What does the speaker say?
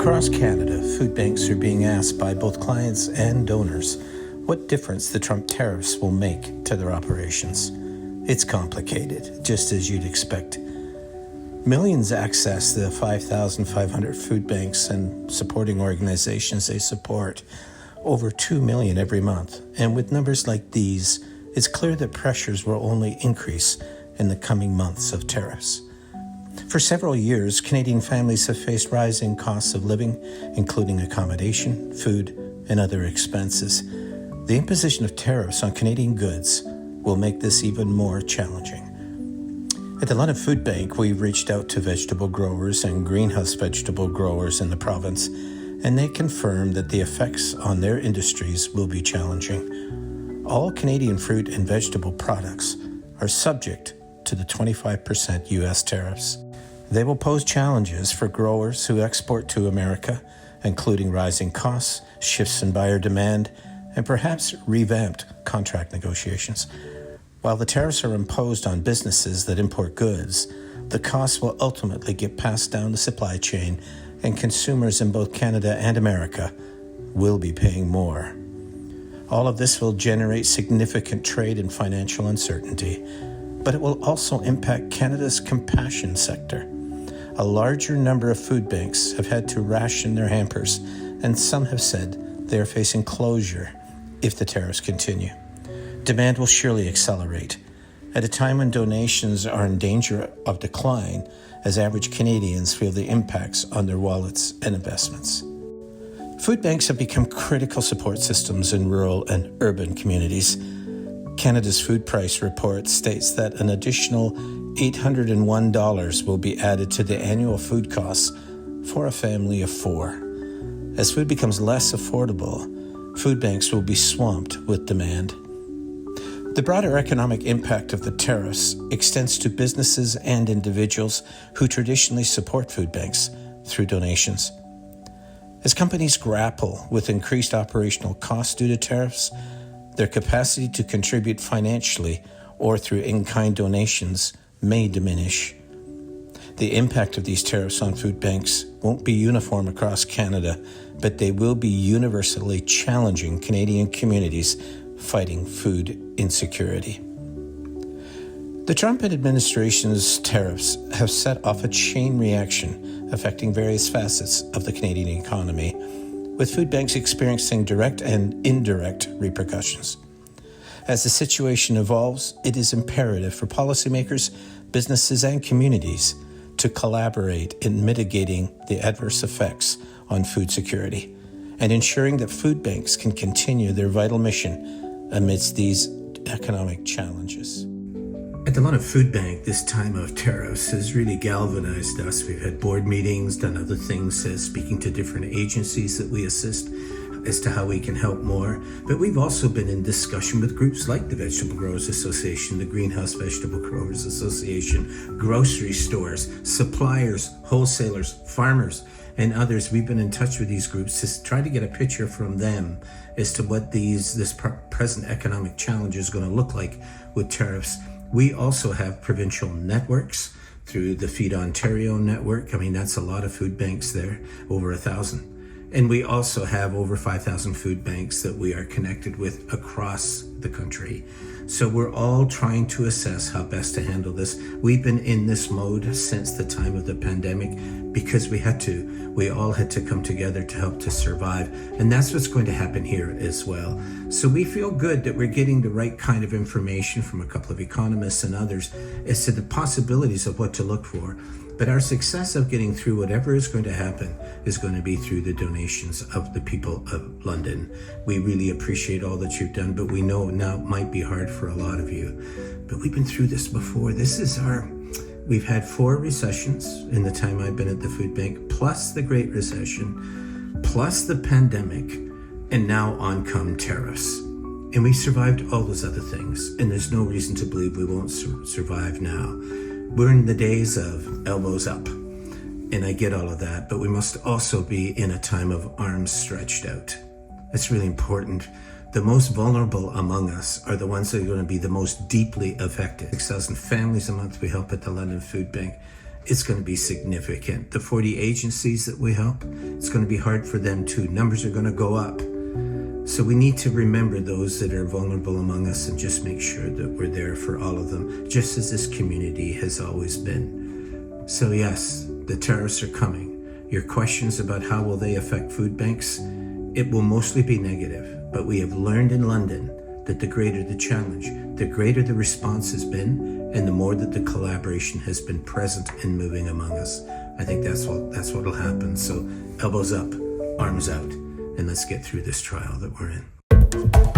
Across Canada, food banks are being asked by both clients and donors what difference the Trump tariffs will make to their operations. It's complicated, just as you'd expect. Millions access the 5,500 food banks and supporting organizations they support, over 2 million every month. And with numbers like these, it's clear that pressures will only increase in the coming months of tariffs. For several years, Canadian families have faced rising costs of living, including accommodation, food, and other expenses. The imposition of tariffs on Canadian goods will make this even more challenging. At the London Food Bank, we've reached out to vegetable growers and greenhouse vegetable growers in the province, and they confirm that the effects on their industries will be challenging. All Canadian fruit and vegetable products are subject to the 25% U.S. tariffs. They will pose challenges for growers who export to America, including rising costs, shifts in buyer demand, and perhaps revamped contract negotiations. While the tariffs are imposed on businesses that import goods, the costs will ultimately get passed down the supply chain, and consumers in both Canada and America will be paying more. All of this will generate significant trade and financial uncertainty, but it will also impact Canada's compassion sector. A larger number of food banks have had to ration their hampers, and some have said they are facing closure if the tariffs continue. Demand will surely accelerate at a time when donations are in danger of decline as average Canadians feel the impacts on their wallets and investments. Food banks have become critical support systems in rural and urban communities. Canada's Food Price Report states that an additional $801 will be added to the annual food costs for a family of 4. As food becomes less affordable, food banks will be swamped with demand. The broader economic impact of the tariffs extends to businesses and individuals who traditionally support food banks through donations. As companies grapple with increased operational costs due to tariffs, their capacity to contribute financially or through in-kind donations may diminish. The impact of these tariffs on food banks won't be uniform across Canada, but they will be universally challenging Canadian communities fighting food insecurity. The Trump administration's tariffs have set off a chain reaction affecting various facets of the Canadian economy, with food banks experiencing direct and indirect repercussions. As the situation evolves, it is imperative for policymakers, businesses, and communities to collaborate in mitigating the adverse effects on food security and ensuring that food banks can continue their vital mission amidst these economic challenges. At the London Food Bank, this time of tariffs has really galvanized us. We've had board meetings, done other things, speaking to different agencies that we assist as to how we can help more. But we've also been in discussion with groups like the Vegetable Growers Association, the Greenhouse Vegetable Growers Association, grocery stores, suppliers, wholesalers, farmers, and others. We've been in touch with these groups to try to get a picture from them as to what this present economic challenge is going to look like with tariffs. We also have provincial networks through the Feed Ontario network. I mean, that's a lot of food banks there, over 1,000. And we also have over 5,000 food banks that we are connected with across the country. So we're all trying to assess how best to handle this. We've been in this mode since the time of the pandemic because we all had to come together to help to survive. And that's what's going to happen here as well. So we feel good that we're getting the right kind of information from a couple of economists and others as to the possibilities of what to look for. But our success of getting through whatever is going to happen is going to be through the donations of the people of London. We really appreciate all that you've done, but we know now it might be hard for a lot of you. But we've been through this before. We've had 4 recessions in the time I've been at the food bank, plus the Great Recession, plus the pandemic, and now on come tariffs. And we survived all those other things, and there's no reason to believe we won't survive now. We're in the days of elbows up, and I get all of that, but we must also be in a time of arms stretched out. That's really important. The most vulnerable among us are the ones that are going to be the most deeply affected. 6,000 families a month we help at the London Food Bank, it's going to be significant. The 40 agencies that we help, it's going to be hard for them too. Numbers are going to go up. So we need to remember those that are vulnerable among us and just make sure that we're there for all of them, just as this community has always been. So yes, the tariffs are coming. Your questions about how will they affect food banks, it will mostly be negative. But we have learned in London that the greater the challenge, the greater the response has been, and the more that the collaboration has been present and moving among us. I think that's what will happen. So elbows up, arms out, and let's get through this trial that we're in.